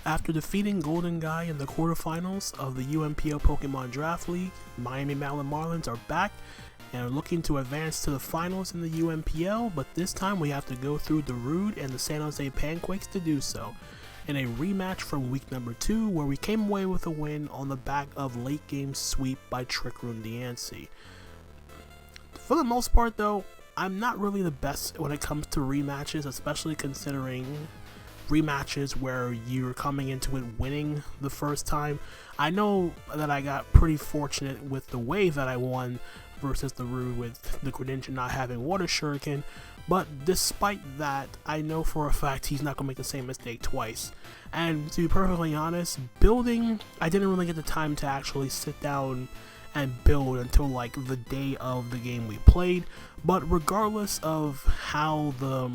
After defeating Golden Guy in the quarterfinals of the UNPL Pokemon Draft League, Miami Mountain Marlins are back and are looking to advance to the finals in the UNPL, but this time we have to go through Darude and the San Jose Panquakes to do so, in a rematch from week number 2 where we came away with a win on the back of late game sweep by Trick Room Diancie. For the most part though, I'm not really the best when it comes to rematches, especially considering rematches where you're coming into it winning the first time. I know that I got pretty fortunate with the way that I won versus the Darude with the Greninja not having Water Shuriken, but despite that, I know for a fact he's not going to make the same mistake twice. And to be perfectly honest, building, I didn't really get the time to actually sit down and build until like the day of the game we played, but regardless of how the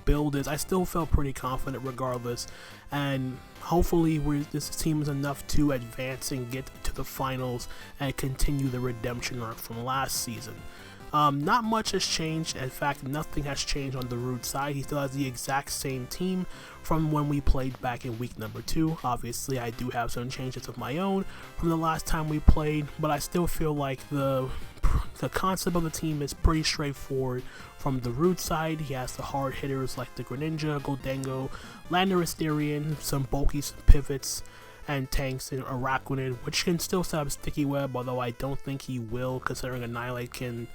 build is, I still felt pretty confident regardless, and hopefully this team is enough to advance and get to the finals and continue the redemption arc from last season. Not much has changed. In fact, nothing has changed on the Darude side. He still has the exact same team from when we played back in week number 2. Obviously, I do have some changes of my own from the last time we played, but I still feel like the concept of the team is pretty straightforward. From the Darude side, he has the hard hitters like the Greninja, Goldango, Landorus, some bulky pivots, and tanks in Araquanid, which can still set up Sticky Web, although I don't think he will, considering Annihilate can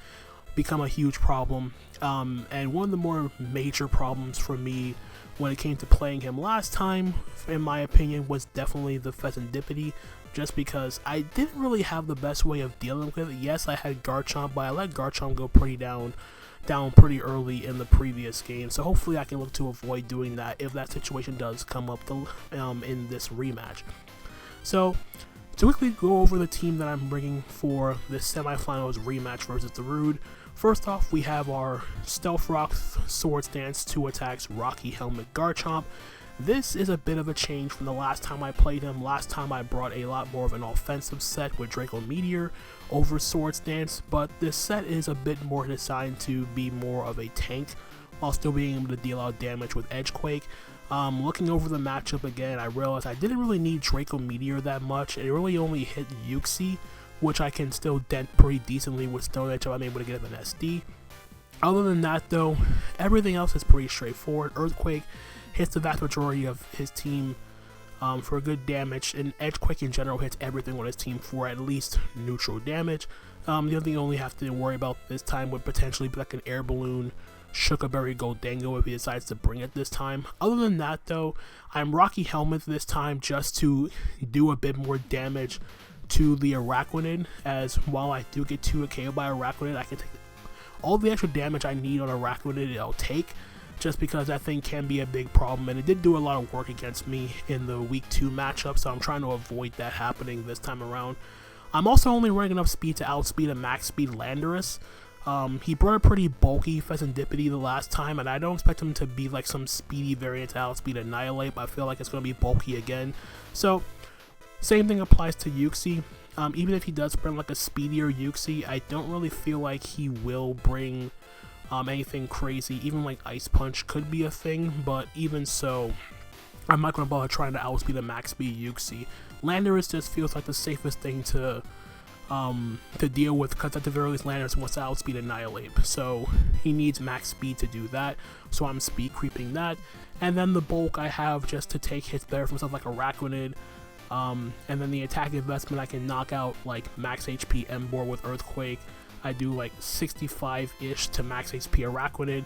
become a huge problem. And one of the more major problems for me when it came to playing him last time, in my opinion, was definitely the Pheasantipity, just because I didn't really have the best way of dealing with it. Yes, I had Garchomp, but I let Garchomp go pretty down pretty early in the previous game, so hopefully I can look to avoid doing that if that situation does come up in this rematch. So to quickly go over the team that I'm bringing for this semifinals rematch versus the Darude. First off, we have our Stealth Rock, Swords Dance, 2 attacks, Rocky Helmet, Garchomp. This is a bit of a change from the last time I played him. Last time I brought a lot more of an offensive set with Draco Meteor over Swords Dance, but this set is a bit more designed to be more of a tank while still being able to deal out damage with Edgequake. Looking over the matchup again, I realized I didn't really need Draco Meteor that much. It really only hit Uxie, which I can still dent pretty decently with Stone Edge if I'm able to get up an SD. Other than that though, everything else is pretty straightforward. Earthquake hits the vast majority of his team for good damage, and Edgequake in general hits everything on his team for at least neutral damage. The other thing you only have to worry about this time would potentially be like an Air Balloon Sugarberry Goldango if he decides to bring it this time. Other than that though, I'm Rocky Helmet this time just to do a bit more damage to the Araquanid, as while I do get 2 KO by Araquanid, I can take all the extra damage I need on Araquanid I'll take, just because that thing can be a big problem, and it did do a lot of work against me in the week 2 matchup, so I'm trying to avoid that happening this time around. I'm also only running enough speed to outspeed a max speed Landorus. He brought a pretty bulky Pheasantipity the last time, and I don't expect him to be like some speedy variant to outspeed Annihilate, but I feel like it's going to be bulky again. So same thing applies to Uxie. Even if he does bring like a speedier Uxie, I don't really feel like he will bring anything crazy. Even like Ice Punch could be a thing, but even so, I'm not going to bother trying to outspeed a max speed Uxie. Landorus just feels like the safest thing to deal with, because at the very least Landorus wants to outspeed Annihilate, so he needs max speed to do that, so I'm speed creeping that. And then the bulk I have just to take hits better from stuff like Araquanid, and then the attack investment I can knock out like max HP Emboar with Earthquake. I do like 65-ish to max HP Araquanid.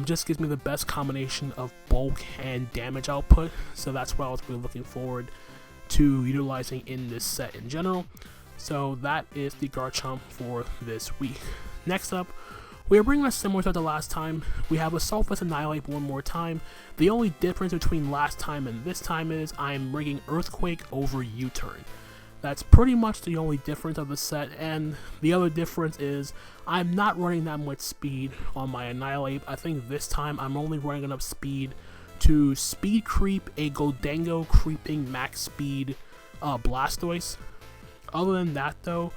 Just gives me the best combination of bulk and damage output, so that's what I was really looking forward to utilizing in this set in general. So that is the Garchomp for this week. Next up, we are bringing us similar to the last time. We have Assault Vest Annihilate one more time. The only difference between last time and this time is I'm bringing Earthquake over U-Turn. That's pretty much the only difference of the set, and the other difference is I'm not running that much speed on my Annihilate. I think this time I'm only running enough speed to speed creep a Goldango creeping max speed Blastoise. Other than that though,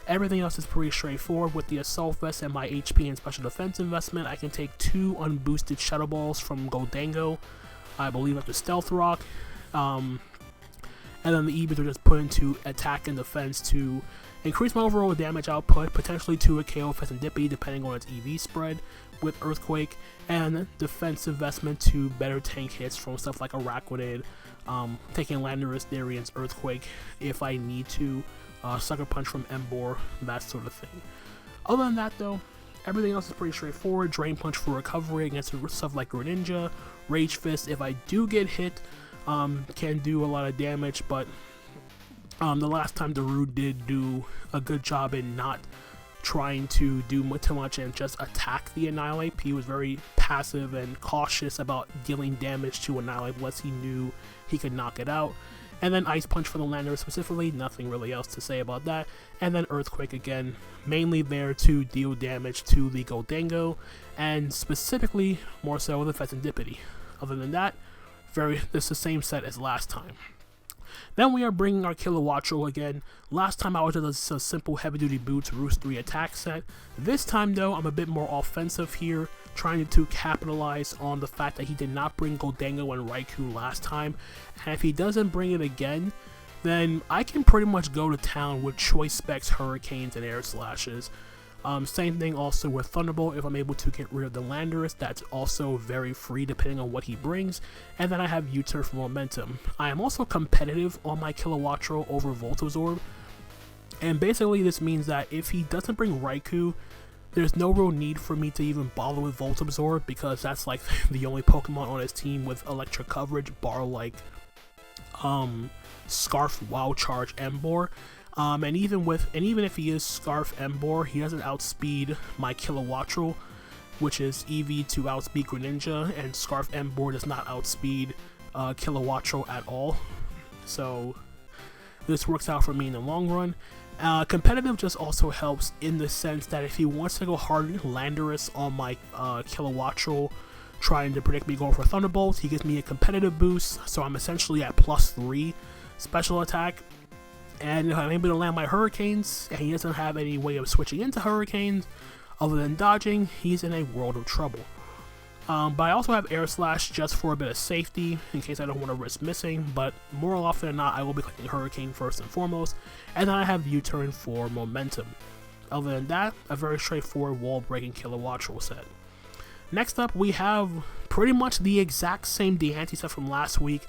everything else is pretty straightforward. With the Assault Vest and my HP and Special Defense investment, I can take 2 unboosted Shadow Balls from Goldango. I believe up to Stealth Rock. And then the EVs are just put into attack and defense to increase my overall damage output, potentially to a KO Serendipity depending on its EV spread with Earthquake, and defense investment to better tank hits from stuff like Araquanid, taking Landorus, Darian's Earthquake if I need to, Sucker Punch from Emboar, that sort of thing. Other than that though, everything else is pretty straightforward. Drain Punch for recovery against stuff like Greninja, Rage Fist if I do get hit, can do a lot of damage, but the last time Darude did do a good job in not trying to do too much and just attack the Annihilate. He was very passive and cautious about dealing damage to Annihilate unless he knew he could knock it out. And then Ice Punch for the Landorus specifically, nothing really else to say about that. And then Earthquake again, mainly there to deal damage to the Gholdengo, and specifically more so with the Serendipity. Other than that, it's the same set as last time. Then we are bringing our Kilowattrel again. Last time I was just a simple heavy duty boots Roost 3 attack set. This time though, I'm a bit more offensive here, trying to capitalize on the fact that he did not bring Gholdengo and Raikou last time. And if he doesn't bring it again, then I can pretty much go to town with Choice Specs, Hurricanes, and Air Slashes. Same thing also with Thunderbolt. If I'm able to get rid of the Landorus, that's also very free depending on what he brings. And then I have U-Turn for momentum. I am also competitive on my Kilowattrel over Voltazorb. And basically this means that if he doesn't bring Raikou, there's no real need for me to even bother with Voltazorb, because that's like the only Pokemon on his team with electric coverage, bar like Scarf, Wild Charge, Emboar. And even if he is Scarf Emboar, he doesn't outspeed my Kilowattrel, which is EV to outspeed Greninja, and Scarf Emboar does not outspeed Kilowattrel at all. So this works out for me in the long run. Competitive just also helps in the sense that if he wants to go hard Landorus on my Kilowattrel, trying to predict me going for Thunderbolts, he gives me a competitive boost, so I'm essentially at +3 special attack. And if I'm able to land my Hurricanes, and he doesn't have any way of switching into Hurricanes other than dodging, he's in a world of trouble. But I also have Air Slash just for a bit of safety, in case I don't want to risk missing, but more often than not, I will be collecting Hurricane first and foremost, and then I have U-Turn for momentum. Other than that, a very straightforward wall-breaking Kilowattrel set. Next up, we have pretty much the exact same Dehanty set from last week,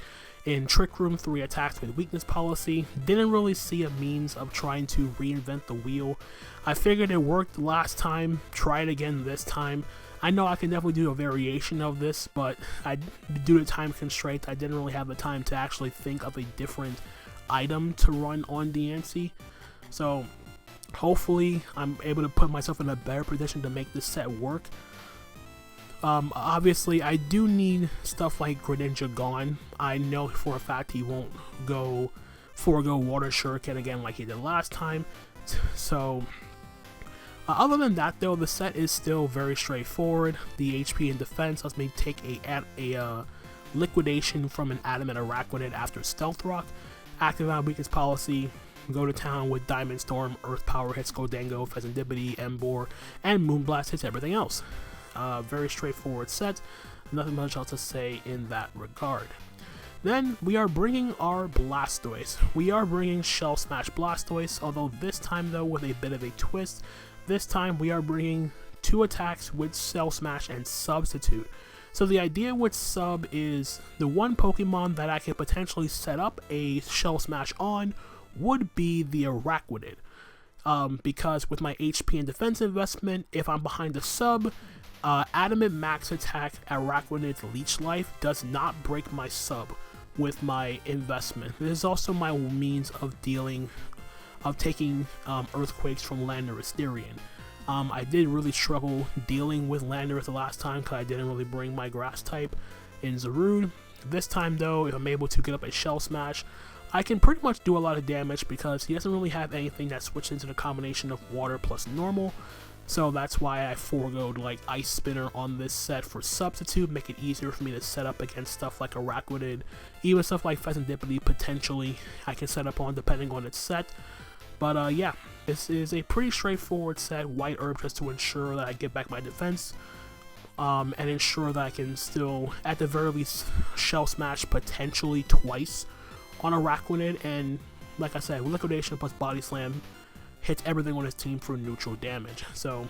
in Trick Room 3 attacks with weakness policy. Didn't really see a means of trying to reinvent the wheel. I figured it worked last time, try it again this time. I know I can definitely do a variation of this, but due to time constraints, I didn't really have the time to actually think of a different item to run on Dehanty. So hopefully I'm able to put myself in a better position to make this set work. Obviously, I do need stuff like Greninja gone. I know for a fact he won't forego Water Shuriken again like he did last time. So, other than that though, the set is still very straightforward. The HP and defense lets me take a liquidation from an Adamant Araquanid after Stealth Rock. Active on weakness policy. Go to town with Diamond Storm, Earth Power hits Gholdengo, Serendipity, Emboar, and Moonblast hits everything else. Very straightforward set, nothing much else to say in that regard. Then we are bringing our Blastoise. We are bringing Shell Smash Blastoise, although this time though with a bit of a twist. This time we are bringing 2 attacks with Shell Smash and Substitute. So the idea with Sub is the one Pokemon that I can potentially set up a Shell Smash on would be the Araquanid. Because with my HP and defense investment, if I'm behind the Sub, Adamant Max Attack Araquanid's Leech Life does not break my Sub with my investment. This is also my means of taking Earthquakes from Landorus Darian. I did really struggle dealing with Landorus the last time because I didn't really bring my Grass type in Darude. This time though, if I'm able to get up a Shell Smash, I can pretty much do a lot of damage because he doesn't really have anything that switches into the combination of water plus normal. So that's why I foregoed like Ice Spinner on this set for Substitute, make it easier for me to set up against stuff like Araquanid, even stuff like Serendipity potentially I can set up on depending on its set. But yeah, this is a pretty straightforward set, White Herb just to ensure that I get back my defense. and ensure that I can still, at the very least, Shell Smash potentially twice on Araquanid. And like I said, Liquidation plus Body Slam hits everything on his team for neutral damage. So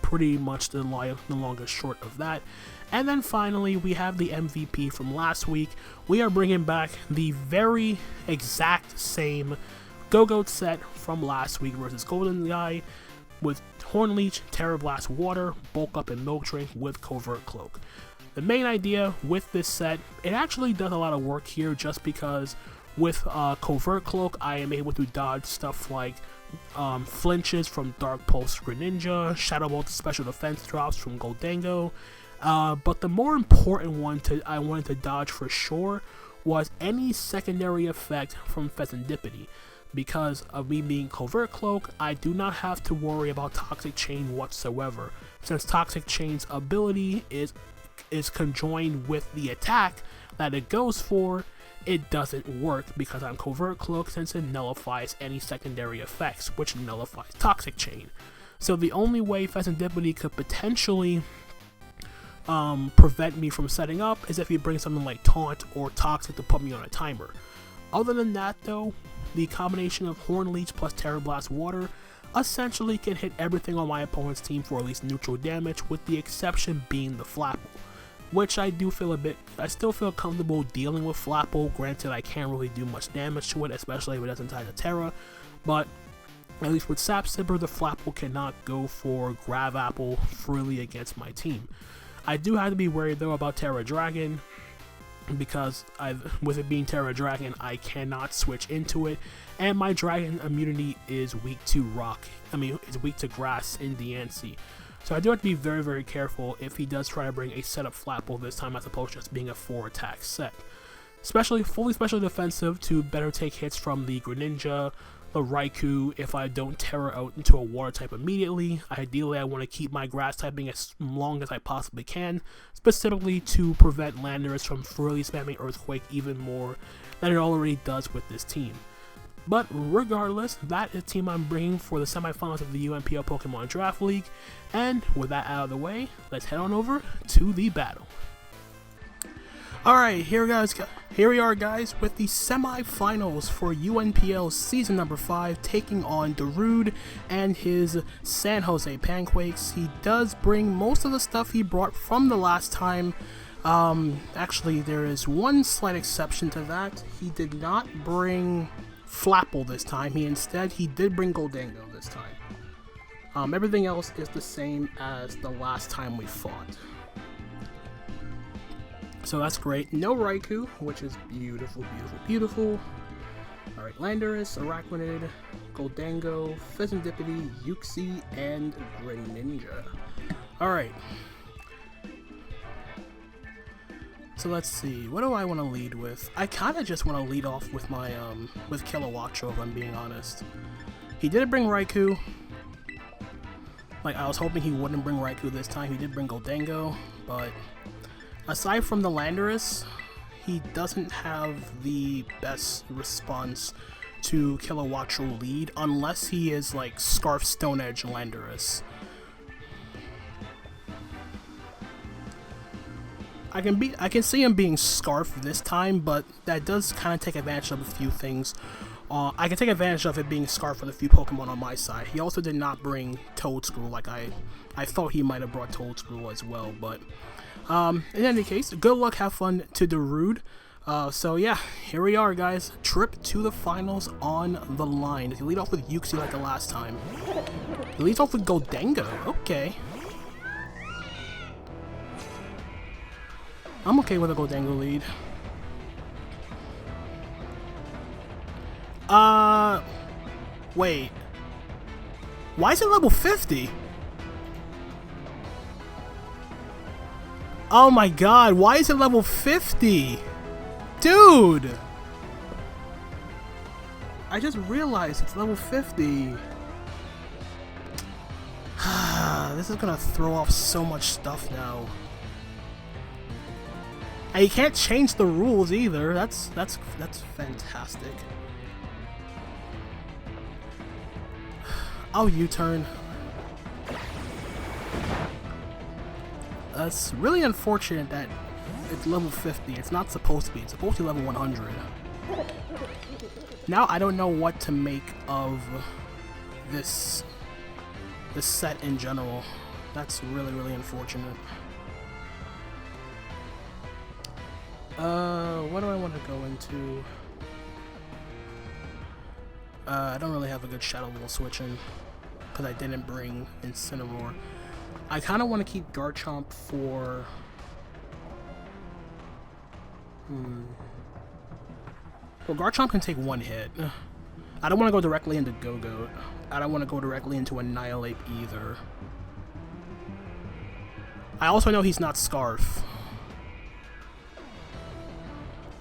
pretty much the longest short of that. And then finally, we have the MVP from last week. We are bringing back the very exact same Gogoat set from last week versus Golden Guy, with Horn Leech, Terra Blast Water, Bulk Up, and Milk Drink with Covert Cloak. The main idea with this set, it actually does a lot of work here just because with Covert Cloak, I am able to dodge stuff like flinches from Dark Pulse Greninja, Shadow Bolt special defense drops from Goldango, but the more important one I wanted to dodge for sure was any secondary effect from Pheasantipede. Because of me being Covert Cloak, I do not have to worry about Toxic Chain whatsoever. Since Toxic Chain's ability is conjoined with the attack that it goes for, it doesn't work because I'm Covert Cloak, since it nullifies any secondary effects, which nullifies Toxic Chain. So the only way Pheasantipede could potentially prevent me from setting up is if he brings something like Taunt or Toxic to put me on a timer. Other than that though, the combination of Horn Leech plus Terra Blast Water essentially can hit everything on my opponent's team for at least neutral damage, with the exception being the Flapple, which I still feel comfortable dealing with Flapple. Granted, I can't really do much damage to it, especially if it doesn't tie to Terra, but at least with Sap Sipper, the Flapple cannot go for Grav Apple freely against my team. I do have to be worried though about Terra Dragon, because with it being Terra Dragon, I cannot switch into it, and my Dragon immunity is weak to it's weak to Grass in Diancie. So I do have to be very, very careful if he does try to bring a setup Flapple this time, as opposed to just being a 4-attack set. Especially fully special defensive to better take hits from the Greninja, the Raikou if I don't Terra out into a water type immediately. Ideally, I want to keep my grass typing as long as I possibly can, specifically to prevent Landorus from freely spamming Earthquake even more than it already does with this team. But regardless, that is the team I'm bringing for the semifinals of the UNPL Pokemon Draft League. And with that out of the way, let's head on over to the battle. Alright, here we are guys with the semi-finals for UNPL season number 5, taking on Darude and his San Jose Panquakes. He does bring most of the stuff he brought from the last time. Actually, there is one slight exception to that. He did not bring Flapple this time. He did bring Goldango this time. Everything else is the same as the last time we fought. So that's great. No Raikou, which is beautiful, beautiful, beautiful. Alright, Landorus, Araquanid, Goldango, Pheasantipede, Uxie, and Greninja. Alright. So let's see, what do I want to lead with? I kind of just want to lead off with my, with Kilowattrel, if I'm being honest. He did bring Raikou. Like, I was hoping he wouldn't bring Raikou this time. He did bring Goldango, but aside from the Landorus, he doesn't have the best response to Kilowattrel lead, unless he is like Scarf Stone Edge Landorus. I can see him being Scarf this time, but that does kind of take advantage of a few things. I can take advantage of it being Scarf with a few Pokemon on my side. He also did not bring Toedscruel, like I thought he might have brought Toedscruel as well, but in any case, good luck, have fun to Darude. So yeah, here we are guys, trip to the finals on the line. Does he lead off with Uxie like the last time? He leads off with Goldango, okay. I'm okay with a Goldango lead. Wait. Why is it level 50? Oh my god, why is it level 50? Dude! I just realized it's level 50. This is gonna throw off so much stuff now. And you can't change the rules either. That's fantastic. I'll U-turn. It's really unfortunate that it's level 50. It's not supposed to be. It's supposed to be level 100. Now I don't know what to make of this set in general. That's really unfortunate. What do I want to go into? I don't really have a good Shadow Ball switching because I didn't bring Incineroar. I kind of want to keep Garchomp for... Well, Garchomp can take one hit. I don't want to go directly into Gogoat. I don't want to go directly into Annihilate either. I also know he's not Scarf.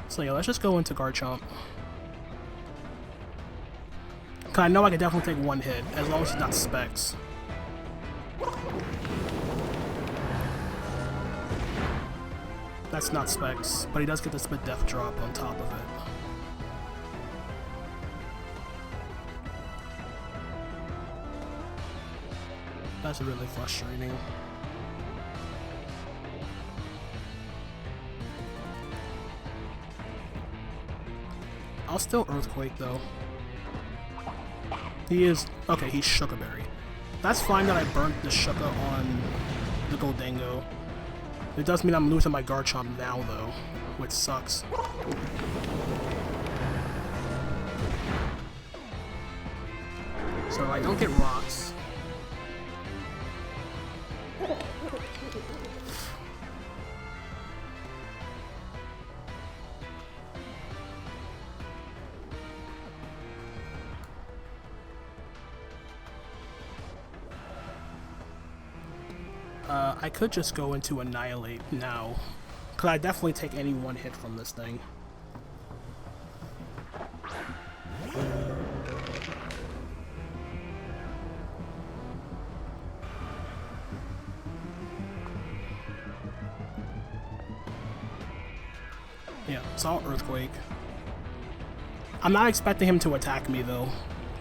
So yeah, let's just go into Garchomp. Cause I know I can definitely take one hit, as long as he's not Specs. That's not Specs, but he does get the Spit Death Drop on top of it. That's really frustrating. I'll still Earthquake though. He is... okay, he's Sugar Berry. That's fine that I burnt the Sugar on the Goldango. It does mean I'm losing my Garchomp now though, which sucks. So I don't get rocks. I could just go into Annihilate now, because I definitely take any one hit from this thing. Yeah, it's all Earthquake. I'm not expecting him to attack me though.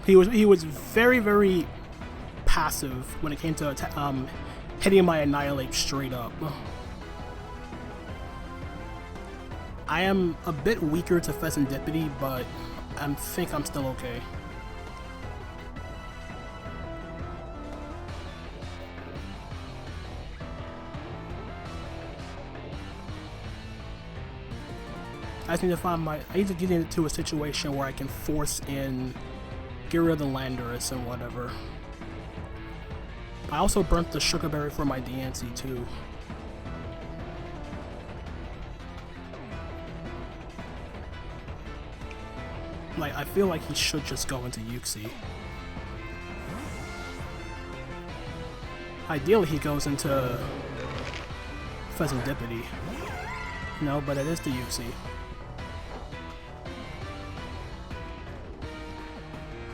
He was very passive when it came to hitting my Annihilate straight up. I am a bit weaker to Pheasantipity, but I think I'm still okay. I just need to find I need to get into a situation where I can force in get rid of the Landorus and whatever. I also burnt the Sugar Berry for my DNC too. Like, I feel like he should just go into Uxie. Ideally he goes into Pheasantipity. No, but it is the Uxie.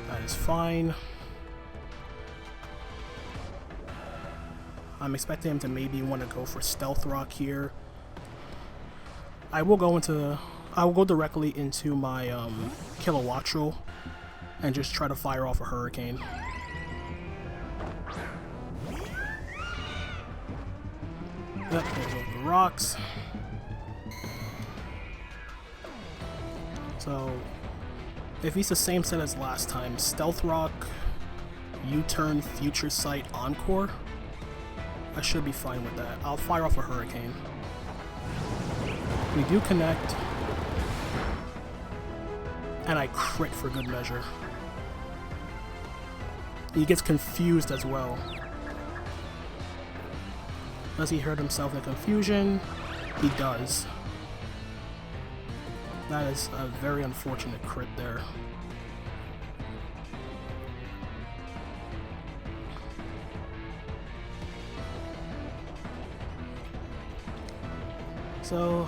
That is fine. I'm expecting him to maybe want to go for Stealth Rock here. I will go directly into my Kilowattrel and just try to fire off a Hurricane. Yep, there go the rocks. So, if he's the same set as last time, Stealth Rock, U-Turn, Future Sight, Encore, I should be fine with that. I'll fire off a Hurricane. We do connect. And I crit for good measure. He gets confused as well. Does he hurt himself in confusion? He does. That is a very unfortunate crit there. So,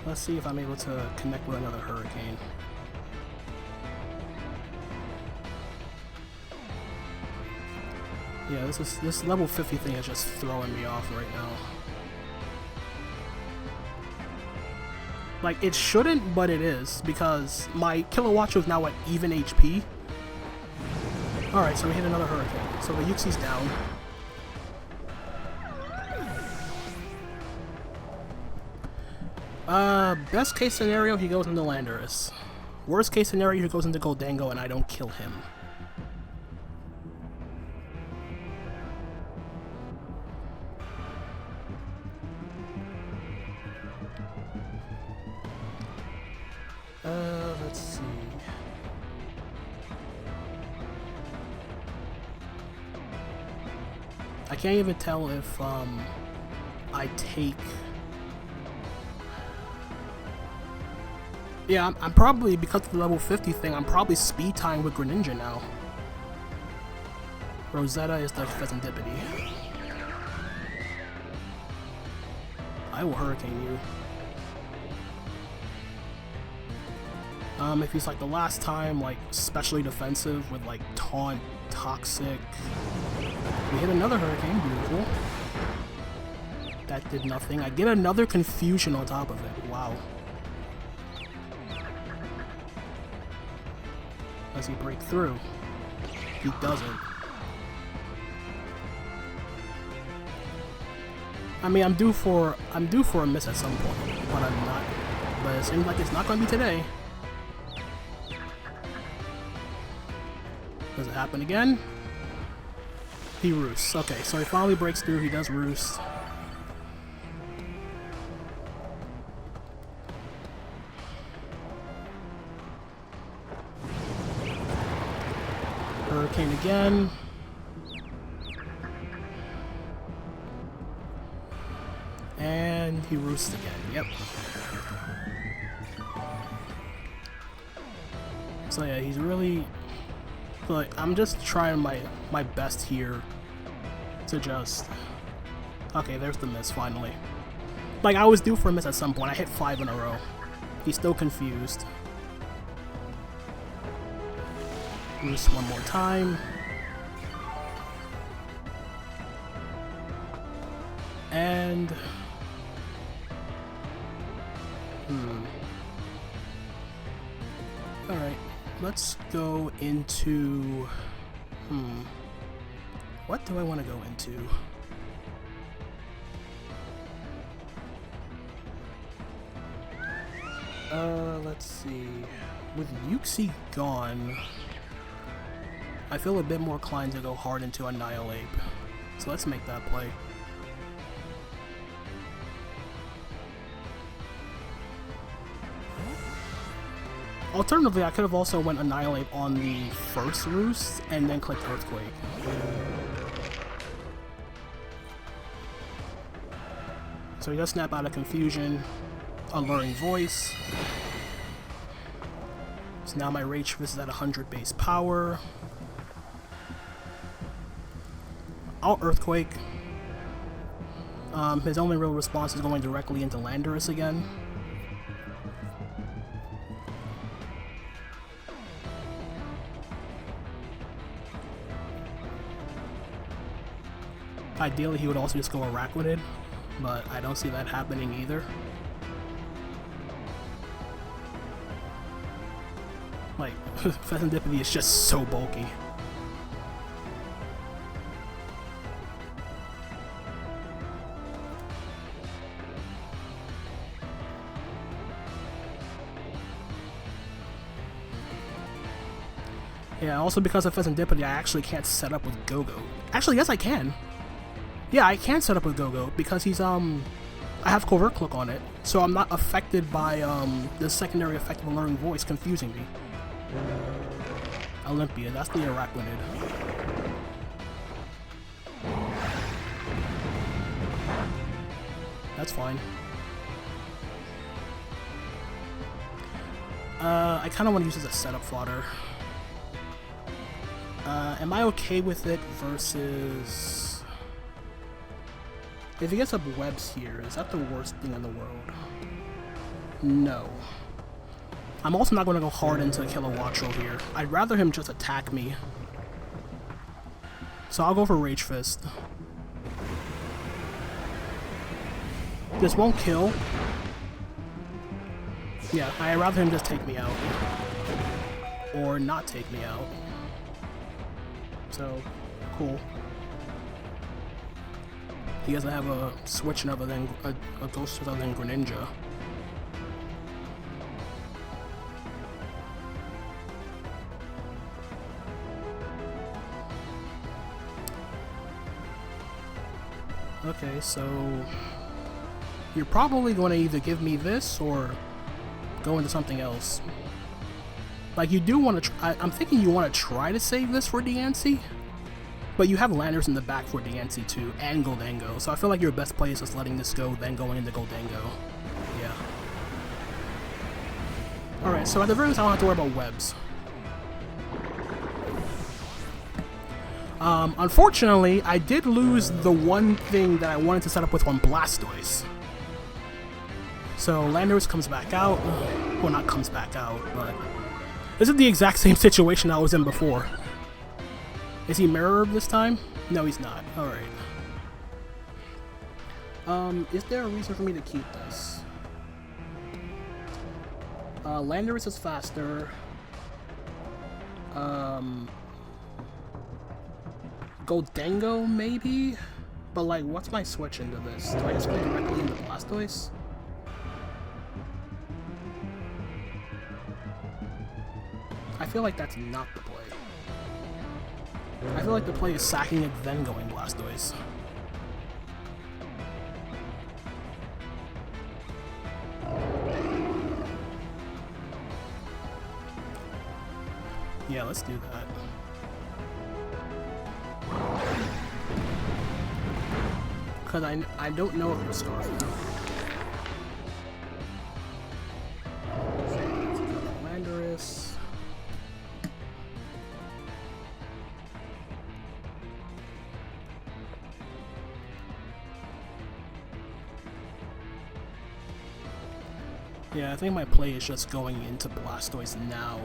let's see if I'm able to connect with another Hurricane. Yeah, this level 50 thing is just throwing me off right now. Like, it shouldn't, but it is, because my Kilowattrel is now at even HP. Alright, so we hit another Hurricane. So the Uxie's down. Best case scenario, he goes into Landorus. Worst case scenario, he goes into Goldango and I don't kill him. Let's see. I can't even tell if, I take... Yeah, I'm probably, because of the level 50 thing, I'm probably speed tying with Greninja now. Rosetta is the Pheasantipede. I will Hurricane you. If he's like the last time, like, specially defensive with like Taunt, Toxic. We hit another Hurricane, beautiful. That did nothing. I get another Confusion on top of it. Wow. Does he break through? He doesn't. I mean, I'm due for a miss at some point, but I'm not. But it seems like it's not going to be today. Does it happen again? He roosts. Okay, so he finally breaks through. He does roost. Hurricane again. And he roosts again. Yep. So yeah, he's really... Like, I'm just trying my best here to just... Okay, there's the miss, finally. Like, I was due for a miss at some point. I hit 5 in a row. He's still confused. Roost one more time. And... Alright, let's go into... What do I want to go into? Let's see. With Yuxi gone, I feel a bit more inclined to go hard into Annihilate. So let's make that play. Alternatively, I could have also went Annihilate on the first roost and then clicked Earthquake. So he does snap out of Confusion, Alluring Voice. So now my Rage Fist is at 100 base power. I'll Earthquake. His only real response is going directly into Landorus again. Ideally, he would also just go Araquanid, but I don't see that happening either. Like, Pheasantipede is just so bulky. Yeah, also because of Pheasantipede, I actually can't set up with Gogoat. Actually, yes I can. Yeah, I can set up with Gogoat because he's, I have Covert Cloak on it, so I'm not affected by, the secondary effect of Alluring Voice confusing me. Olympia, that's the Araquanid. That's fine. I kind of want to use it as a setup fodder. Am I okay with it versus... If he gets up webs here, is that the worst thing in the world? No. I'm also not going to go hard into Kilowattrel here. I'd rather him just attack me. So I'll go for Rage Fist. This won't kill. Yeah, I'd rather him just take me out. Or not take me out. So, cool. He doesn't have a switch other than a ghost other than Greninja. Okay, so you're probably going to either give me this or go into something else. Like, you do want to I'm thinking you want to try to save this for Diancie, but you have Landers in the back for Diancie too, and Goldango, so I feel like your best play is just letting this go, then going into Goldango. Yeah. Alright, so at the very least I don't have to worry about webs. Unfortunately, I did lose the one thing that I wanted to set up with on Blastoise. So Landorus comes back out. Well, not comes back out, but this is the exact same situation I was in before. Is he Mirror Herb this time? No, he's not. Alright. Is there a reason for me to keep this? Landorus is faster. Goldango, maybe? But, like, what's my switch into this? Do I just go directly into Blastoise? I feel like that's not the play. I feel like the play is sacking it, then going Blastoise. Yeah, let's do that. Because I don't know if we're starving. Landorus. Yeah, I think my play is just going into Blastoise now.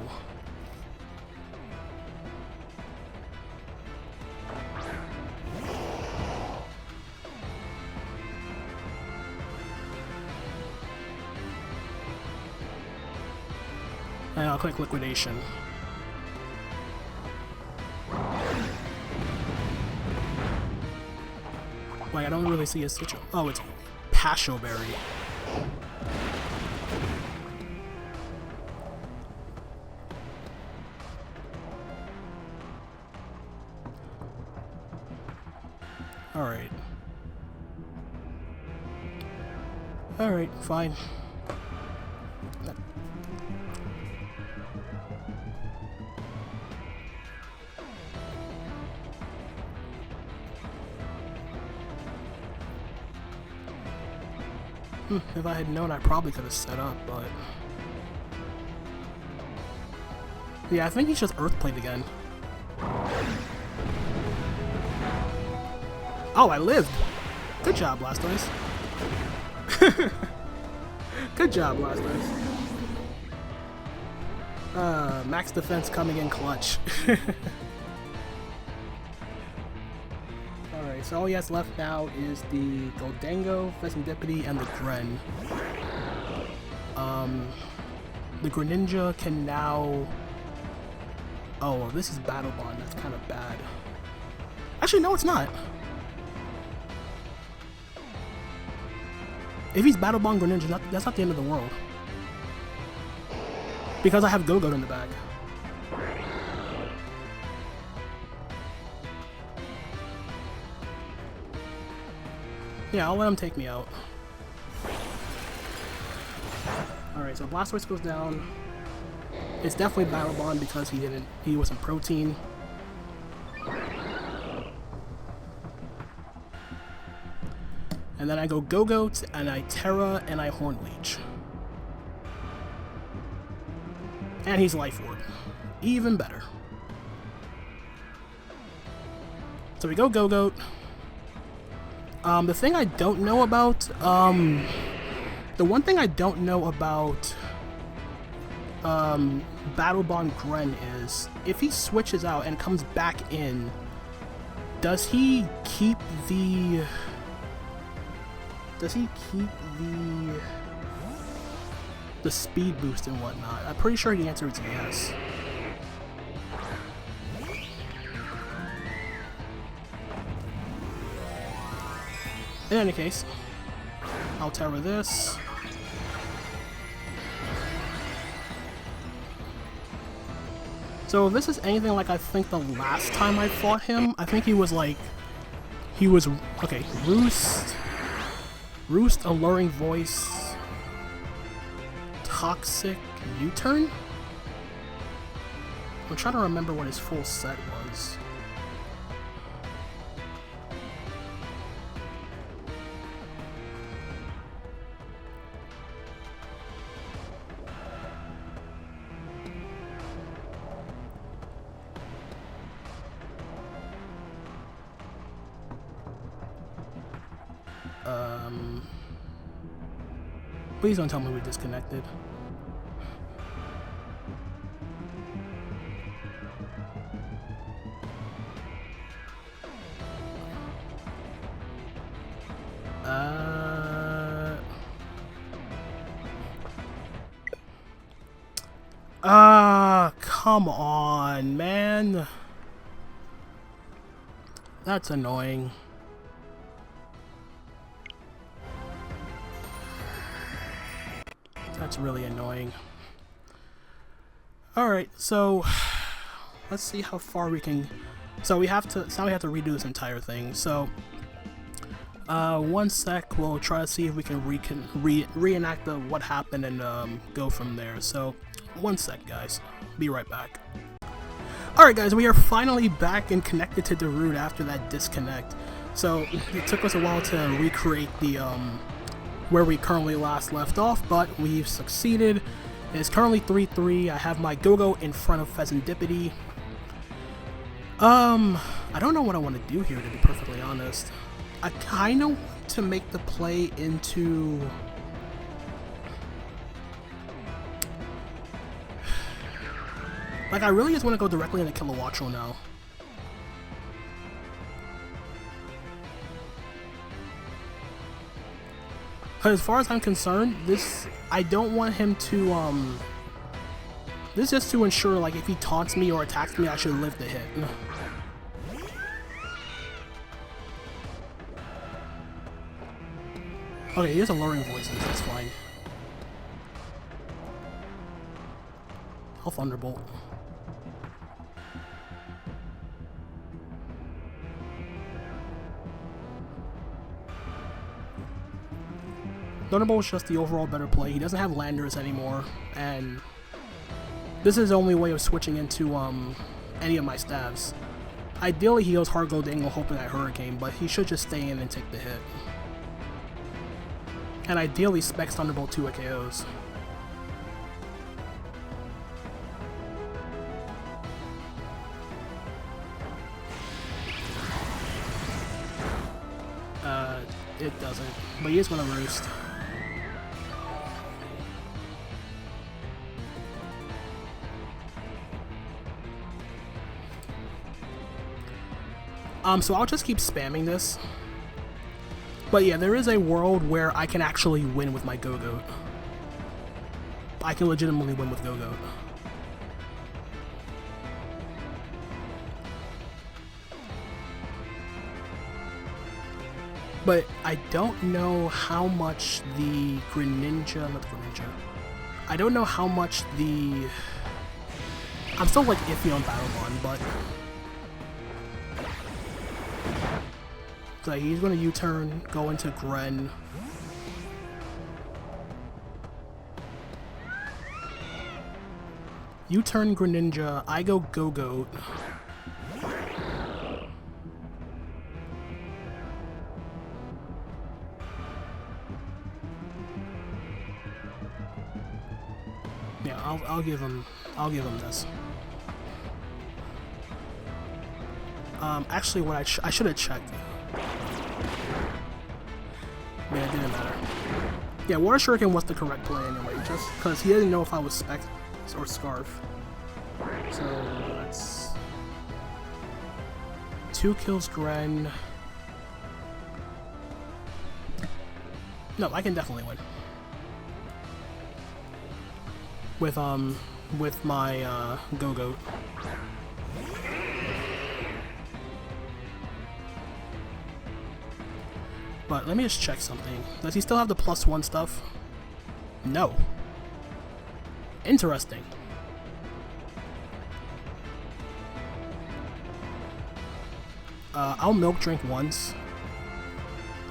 And I'll click Liquidation. Like, I don't really see a switch. Oh, it's Pasho Berry. Alright. Alright, fine. If I had known, I probably could have set up, but... Yeah, I think he's just Earthplate again. Oh, I lived! Good job, Blastoise. Good job, Blastoise. Max defense coming in clutch. Alright, so all he has left now is the Goldango, Fezandipiti, and the Gren. The Greninja can now... Oh, this is Battle Bond, that's kind of bad. Actually, no, it's not. If he's Battle Bond Greninja, that's not the end of the world. Because I have Gogoat in the bag. Yeah, I'll let him take me out. Alright, so Blastoise goes down. It's definitely Battle Bond because he wasn't Protein. And then I go Gogoat, and I Terra, and I Horn Leech. And he's Life Orb. Even better. So we go Gogoat. The thing I don't know about, the one thing I don't know about Battle Bond Gren is, if he switches out and comes back in, does he keep the... the speed boost and whatnot? I'm pretty sure the answer is yes. In any case, I'll Terra this. So if this is anything like I think the last time I fought him, I think he was like He was okay. Roost, alluring voice, toxic U-turn. I'm trying to remember what his full set was. Please don't tell me we disconnected. Come on, man. That's annoying. That's really annoying. Alright, so let's see how far we can. So we have to redo this entire thing. So one sec, we'll try to see if we can reenact what happened and go from there. So one sec, guys. Be right back. Alright guys, we are finally back and connected to Darude after that disconnect. So it took us a while to recreate the where we currently last left off, but we've succeeded. It's currently 3-3. I have my Gogoat in front of Pheasantipity. I don't know what I want to do here, to be perfectly honest. I kind of want to make the play into... Like, I really just want to go directly into Kilowattrel now. As far as I'm concerned, I don't want him to, this is just to ensure, like, if he taunts me or attacks me, I should live the hit. Okay, he has alluring voices, that's fine. I'll Thunderbolt. Thunderbolt is just the overall better play. He doesn't have Landers anymore, and this is the only way of switching into any of my stabs. Ideally, he goes Hard Glow Dangle hoping I Hurricane, but he should just stay in and take the hit. And ideally, specs Thunderbolt 2 at KOs. It doesn't, but he is gonna Roost. So I'll just keep spamming this. But yeah, there is a world where I can actually win with my Gogoat. I can legitimately win with Gogoat. But I don't know how much the I don't know how much the... I'm still like iffy on Battlebond, but... So he's going to U-turn, go into Gren. U-turn Greninja, I go Gogoat. Yeah, I'll give him this. Actually, what I should have checked. Yeah, it didn't matter. Yeah, Water Shuriken was the correct play anyway, just because he didn't know if I was Spec or Scarf. So that's 2 kills Gren. No, I can definitely win. With my Gogoat. But let me just check something. Does he still have the +1 stuff? No. Interesting. I'll Milk Drink once.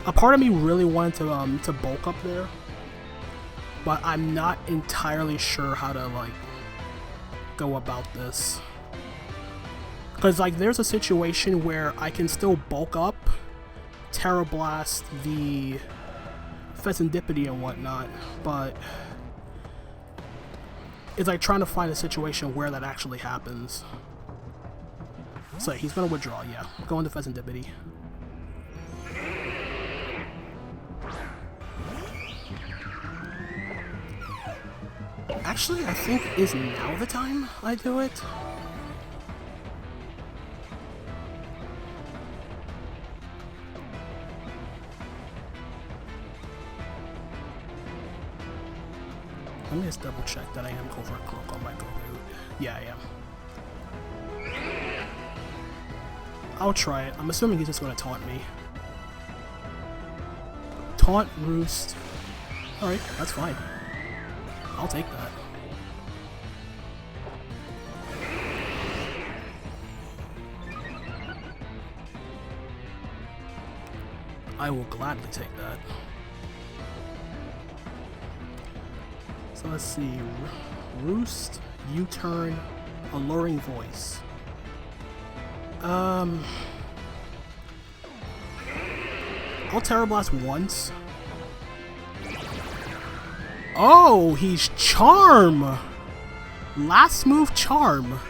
A part of me really wanted to bulk up there, but I'm not entirely sure how to like go about this. Cause like there's a situation where I can still bulk up, Terra Blast the Pheasantipity and whatnot, but it's like trying to find a situation where that actually happens. So he's gonna withdraw, yeah. Go into Pheasantipity. Actually, I think is now the time I do it. Let me just double check that I am Covert Cloak on my Gogoat. Yeah, I am. I'll try it. I'm assuming he's just going to taunt me. Taunt, Roost. Alright, that's fine. I'll take that. I will gladly take that. So let's see. Roost, U-turn, Alluring Voice. I'll Terra Blast once. Oh, he's Charm! Last move, Charm.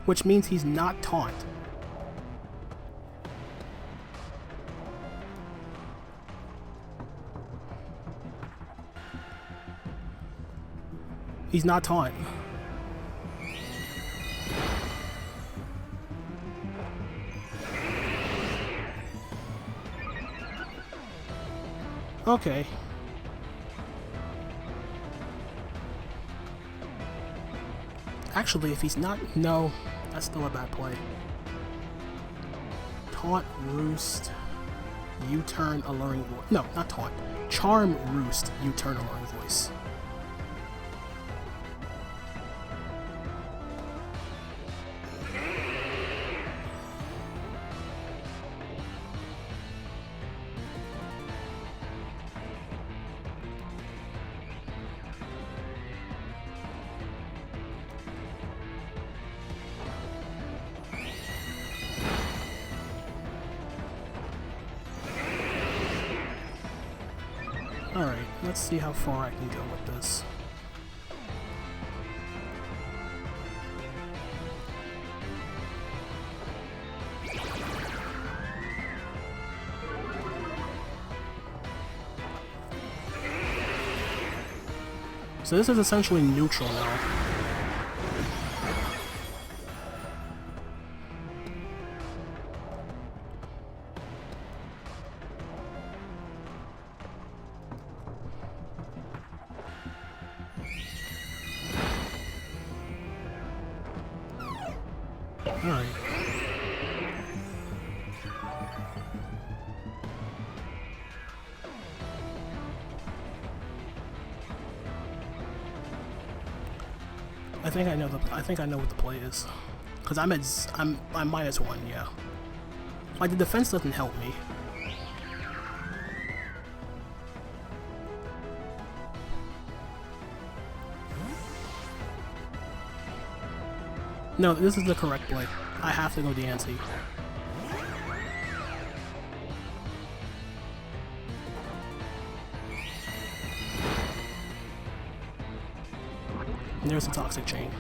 Which means he's not Taunt. He's not Taunt. Okay. Actually, if he's not... No, that's still a bad play. Taunt, Roost, U-turn, Alluring Voice. No, not Taunt. Charm, Roost, U-turn, Alluring Voice. Alright, let's see how far I can go with this. So this is essentially neutral now. Alright. I think I know what the play is. Cause I'm -1, yeah. Like the defense doesn't help me. No, this is the correct play. I have to go Diancie. And there's the Toxic Chain.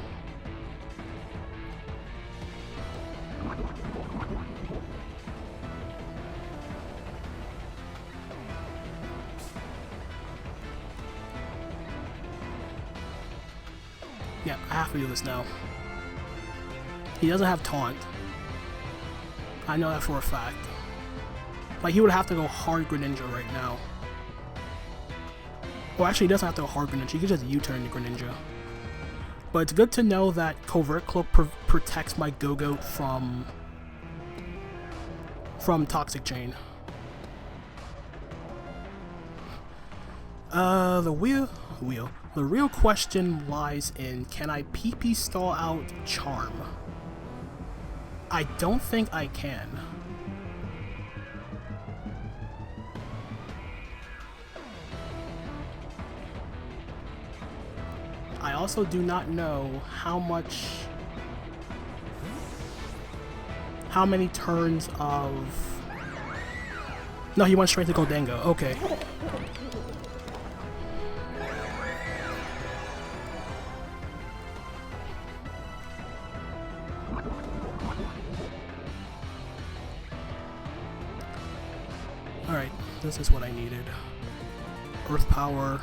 Yeah, I have to do this now. He doesn't have Taunt. I know that for a fact. Like, he would have to go hard Greninja right now. Well, actually, he doesn't have to go hard Greninja. He could just U-turn the Greninja. But it's good to know that Covert Cloak protects my Gogoat from Toxic Chain. The The real question lies in, can I PP stall out Charm? I don't think I can. I also do not know how many turns of... No, he went straight to Goldango. Okay. Alright, this is what I needed. Earth Power.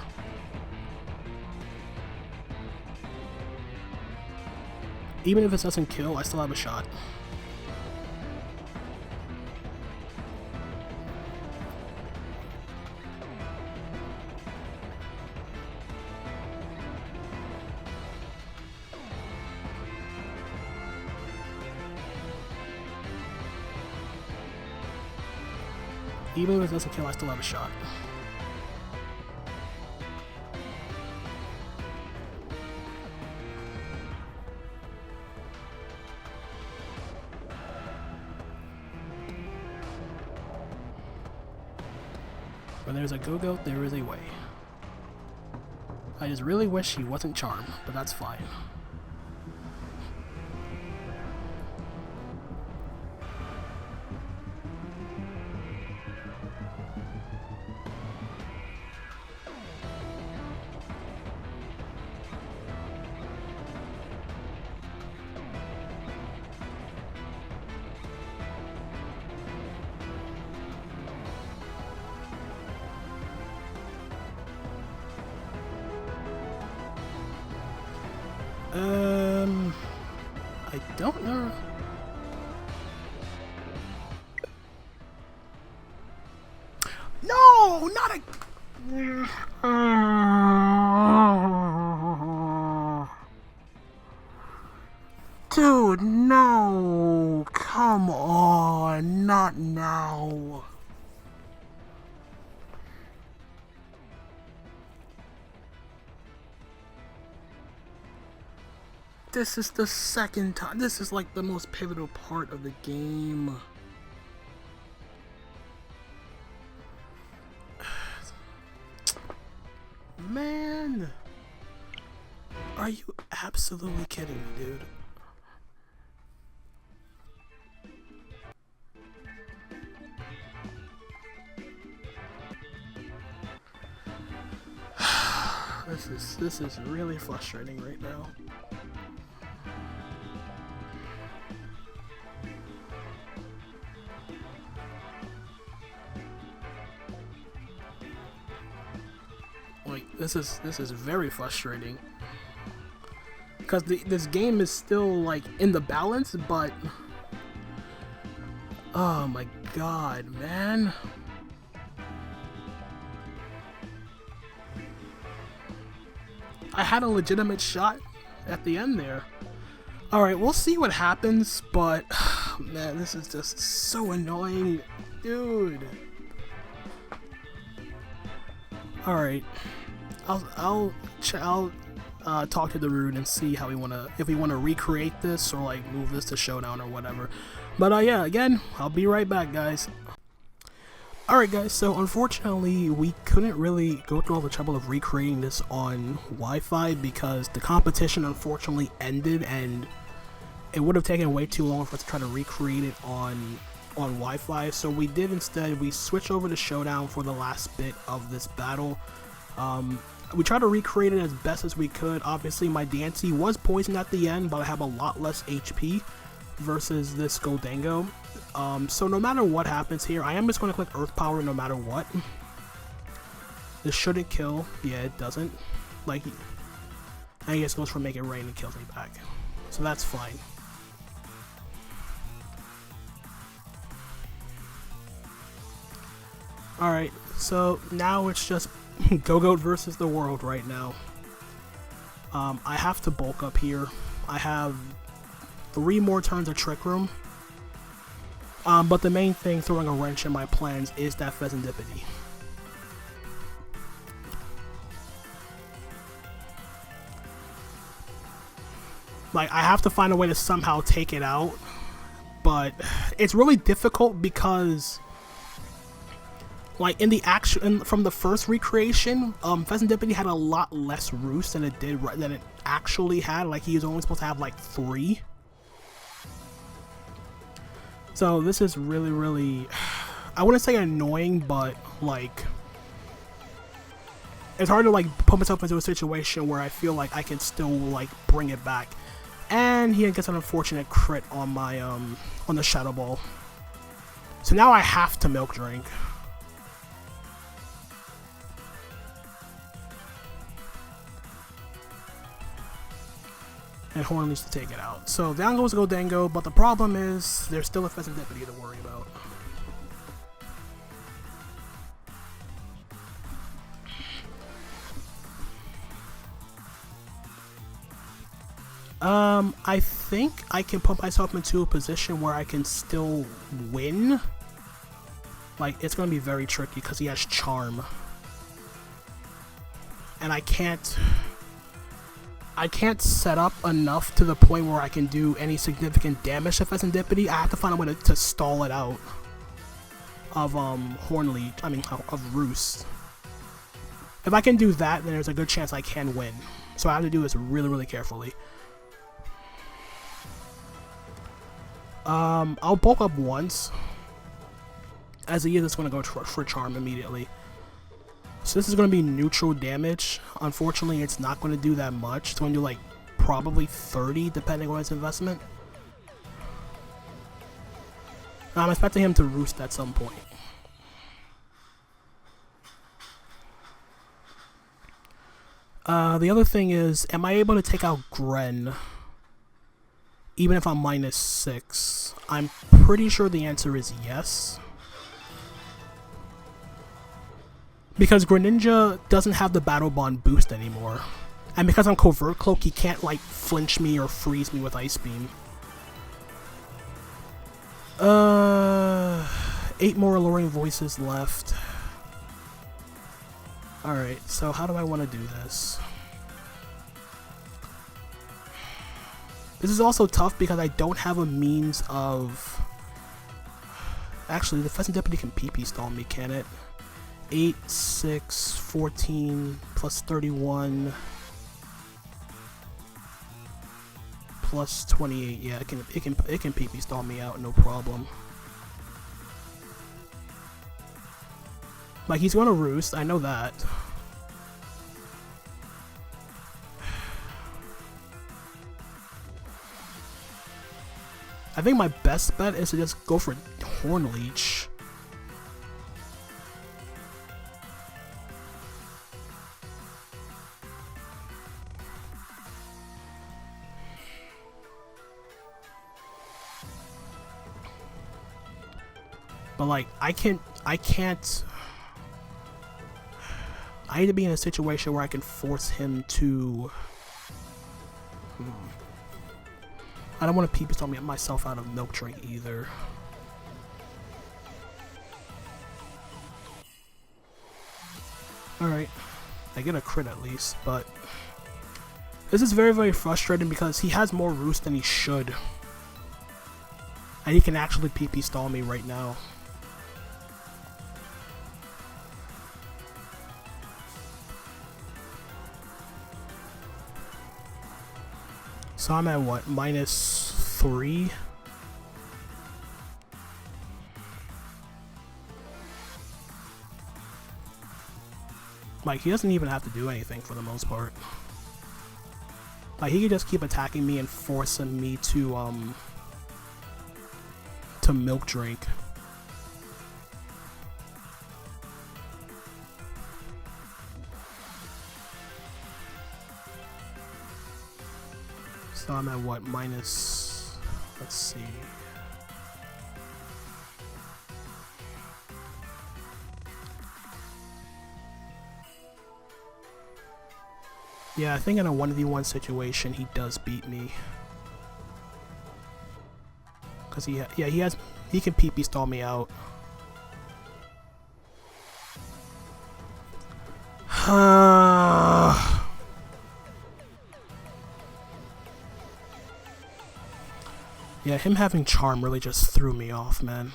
Even if this doesn't kill, I still have a shot. Even if it doesn't kill, I still have a shot. When there's a Gogoat, there is a way. I just really wish he wasn't Charm, but that's fine. I don't know. No, not a... Dude, no. Come on, not now. This is the second time. This is like the most pivotal part of the game. Man. Are you absolutely kidding me, dude? This is really frustrating right now. Like, this is very frustrating. Because this game is still, like, in the balance, but... Oh my god, man. I had a legitimate shot at the end there. Alright, we'll see what happens, but... Man, this is just so annoying. Dude. Alright. I'll talk to Darude and see how if we wanna recreate this or like move this to Showdown or whatever. But yeah, again, I'll be right back, guys. Alright guys, so unfortunately we couldn't really go through all the trouble of recreating this on Wi-Fi because the competition unfortunately ended and it would have taken way too long for us to try to recreate it on Wi-Fi. So we did instead, we switched over to Showdown for the last bit of this battle. We tried to recreate it as best as we could. Obviously my Dancey was poisoned at the end, but I have a lot less HP versus this Goldango. So no matter what happens here, I am just going to click Earth Power no matter what. This shouldn't kill. Yeah, it doesn't. Like, I guess it goes for Make It Rain and kills me back. So that's fine. Alright, so now it's just Gogoat versus the world right now. I have to bulk up here. I have 3 more turns of Trick Room. But the main thing throwing a wrench in my plans is that Pheasantipity. Like, I have to find a way to somehow take it out, but it's really difficult because, like, in the action from the first recreation, Pheasant Deputy had a lot less roost than it actually had. Like, he was only supposed to have like 3. So this is really, I wouldn't say annoying, but like, it's hard to like put myself into a situation where I feel like I can still like bring it back. And he gets an unfortunate crit on my on the Shadow Ball. So now I have to Milk Drink. And Horn needs to take it out. So down goes Godango, but the problem is there's still a Pheasant Deputy to worry about. I think I can put myself into a position where I can still win. Like, it's gonna be very tricky because he has Charm. And I can't set up enough to the point where I can do any significant damage to Pheasant Deputy. I have to find a way to stall it out of of Roost. If I can do that, then there's a good chance I can win. So I have to do this really carefully. I'll bulk up once. As he is, it's going to go for Charm immediately. So this is going to be neutral damage. Unfortunately, it's not going to do that much. It's going to do like probably 30 depending on his investment. I'm expecting him to Roost at some point. The other thing is, am I able to take out Gren even if I'm -6? I'm pretty sure the answer is yes. Because Greninja doesn't have the Battle Bond boost anymore. And because I'm Covert Cloak, he can't like flinch me or freeze me with Ice Beam. 8 more Alluring Voices left. Alright, so how do I want to do this? This is also tough because I don't have a means of... Actually, the Pheasant Deputy can PP stall me, can it? 8, 6, 14, plus 31, plus 28. Yeah, it can PP stall me out, no problem. Like, he's gonna Roost, I know that. I think my best bet is to just go for Horn Leech. But like, I need to be in a situation where I can force him to... I don't want to PP stall me myself out of Milk Drink either. Alright. I get a crit at least, but... This is very frustrating because he has more Roost than he should. And he can actually PP stall me right now. So I'm at what? -3? Like, he doesn't even have to do anything for the most part. Like, he can just keep attacking me and forcing me to Milk Drink. So I'm at what? Let's see. Yeah, I think in a 1v1 situation he does beat me. Cause he can PP stall me out. Yeah, him having charm really just threw me off, man.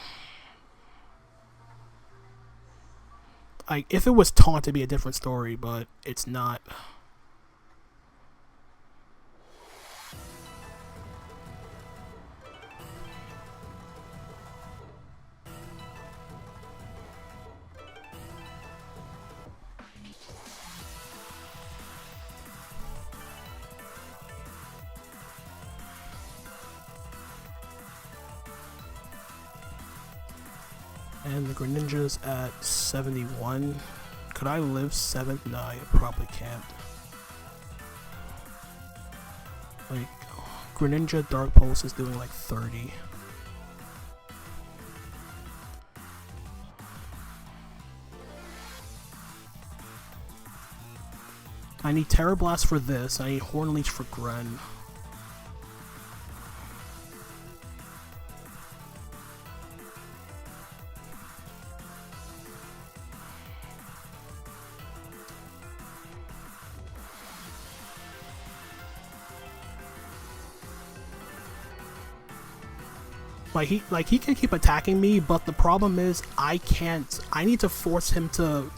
Like, if it was taunt, it'd be a different story, but it's not. And the Greninja's at 71. Could I live 7th? No, I probably can't. Like, Greninja Dark Pulse is doing like 30. I need Terra Blast for this. I need Horn Leech for Gren. Like he can keep attacking me, but the problem is I can't. I need to force him to.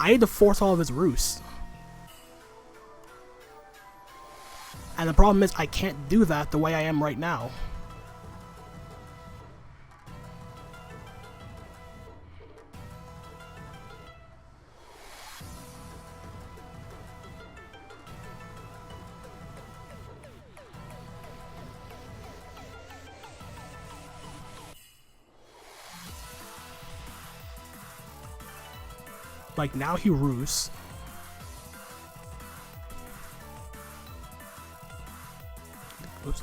I need to force all of his roosts. And the problem is I can't do that the way I am right now. Like, now he roosts. Oops.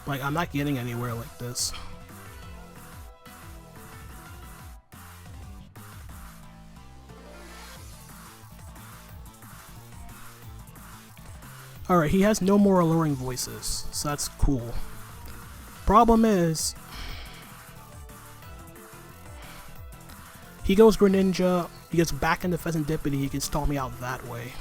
Like, I'm not getting anywhere like this. Alright, he has no more alluring voices, so that's cool. Problem is, he goes Greninja, he gets back into Pheasantipity, he can stall me out that way.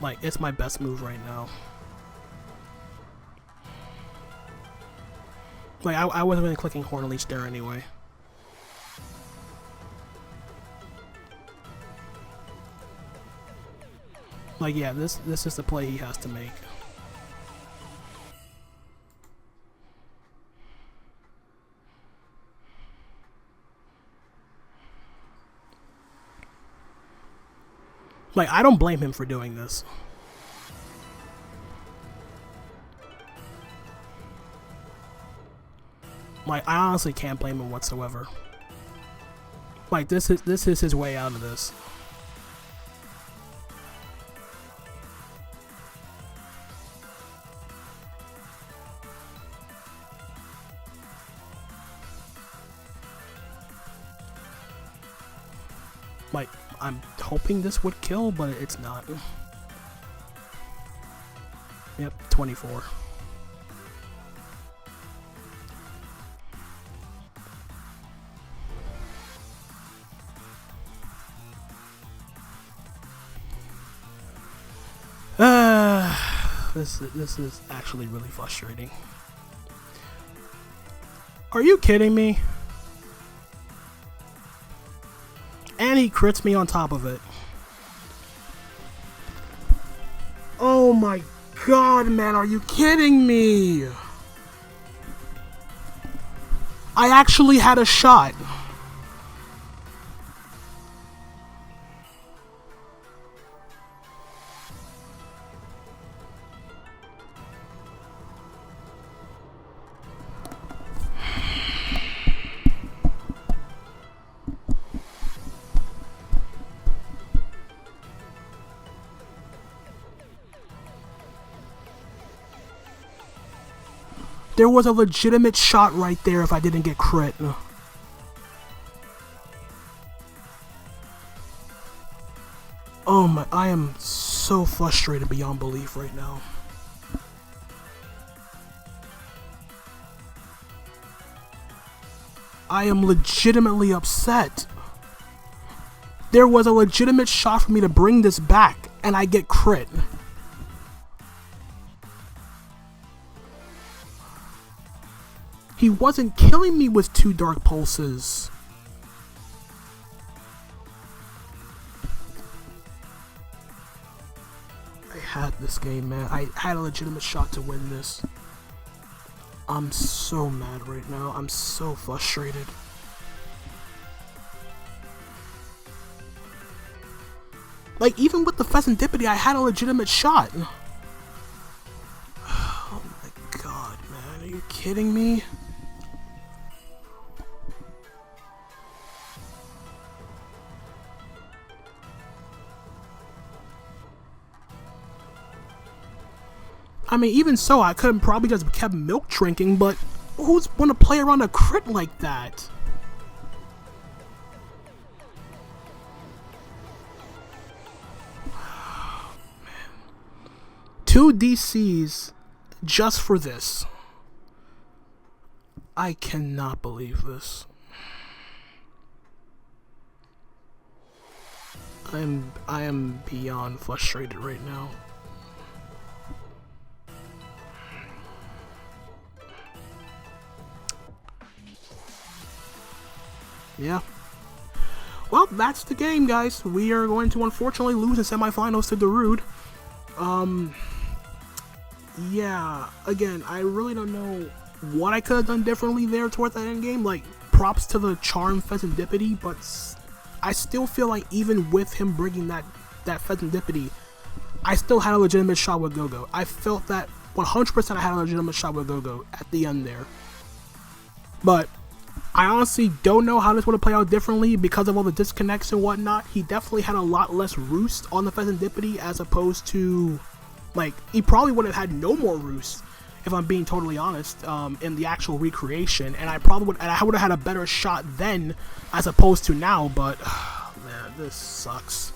Like, it's my best move right now. Like, I wasn't even clicking Horn Leech there anyway. Like, yeah, this is the play he has to make. Like, I don't blame him for doing this. Like, I honestly can't blame him whatsoever. Like, this is his way out of this. Like, I'm hoping this would kill, but it's not. Yep, 24. This is actually really frustrating. Are you kidding me? And he crits me on top of it. Oh my god, man, are you kidding me? I actually had a shot. There was a legitimate shot right there if I didn't get crit. Oh my, I am so frustrated beyond belief right now. I am legitimately upset. There was a legitimate shot for me to bring this back, and I get crit. He wasn't killing me with 2 Dark Pulses. I had this game, man. I had a legitimate shot to win this. I'm so mad right now. I'm so frustrated. Like, even with the Pheasantipity, I had a legitimate shot. Oh my god, man. Are you kidding me? I mean, even so, I could have probably just kept milk drinking, but who's gonna play around a crit like that? Oh, man. 2 DCs just for this. I cannot believe this. I am beyond frustrated right now. Yeah. Well, that's the game, guys. We are going to unfortunately lose in semifinals to Darude. Yeah. Again, I really don't know what I could have done differently there towards that end game. Like, props to the Charm Pheasantipity, but I still feel like even with him bringing that Pheasantipity, I still had a legitimate shot with Gogoat. I felt that 100% I had a legitimate shot with Gogoat at the end there. But I honestly don't know how this would have played out differently because of all the disconnects and whatnot. He definitely had a lot less roost on the Pheasantipity as opposed to, like, he probably would have had no more roost if I'm being totally honest, in the actual recreation, and I would have had a better shot then as opposed to now. But man, this sucks.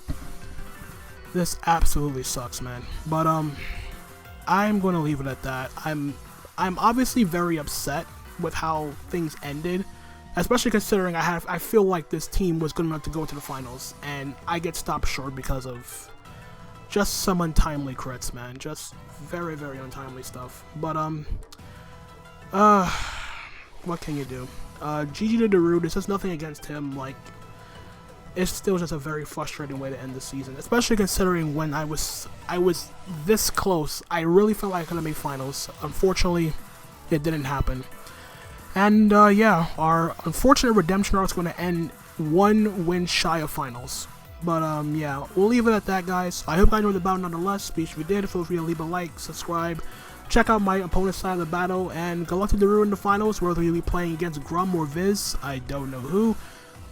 This absolutely sucks, man. But I'm going to leave it at that. I'm obviously very upset with how things ended, especially considering I feel like this team was good enough to go to the finals, and I get stopped short because of just some untimely crits, man. Just very, very untimely stuff. But what can you do? GG to Darude. It's just nothing against him. Like, it's still just a very frustrating way to end the season, especially considering when I was this close. I really felt like I could have made finals. Unfortunately, it didn't happen. And yeah, our unfortunate redemption arc is going to end 1 win shy of finals. But yeah, we'll leave it at that, guys. I hope you enjoyed the battle nonetheless. If you did, feel free to leave a like, subscribe, check out my opponent's side of the battle, and good luck to Darude in the finals, whether you'll be playing against Grum or Viz. I don't know who.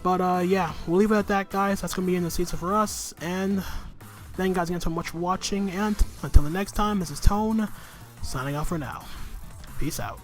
But yeah, we'll leave it at that, guys. That's going to be in the season for us. And thank you guys again so much for watching. And until the next time, this is Tone, signing off for now. Peace out.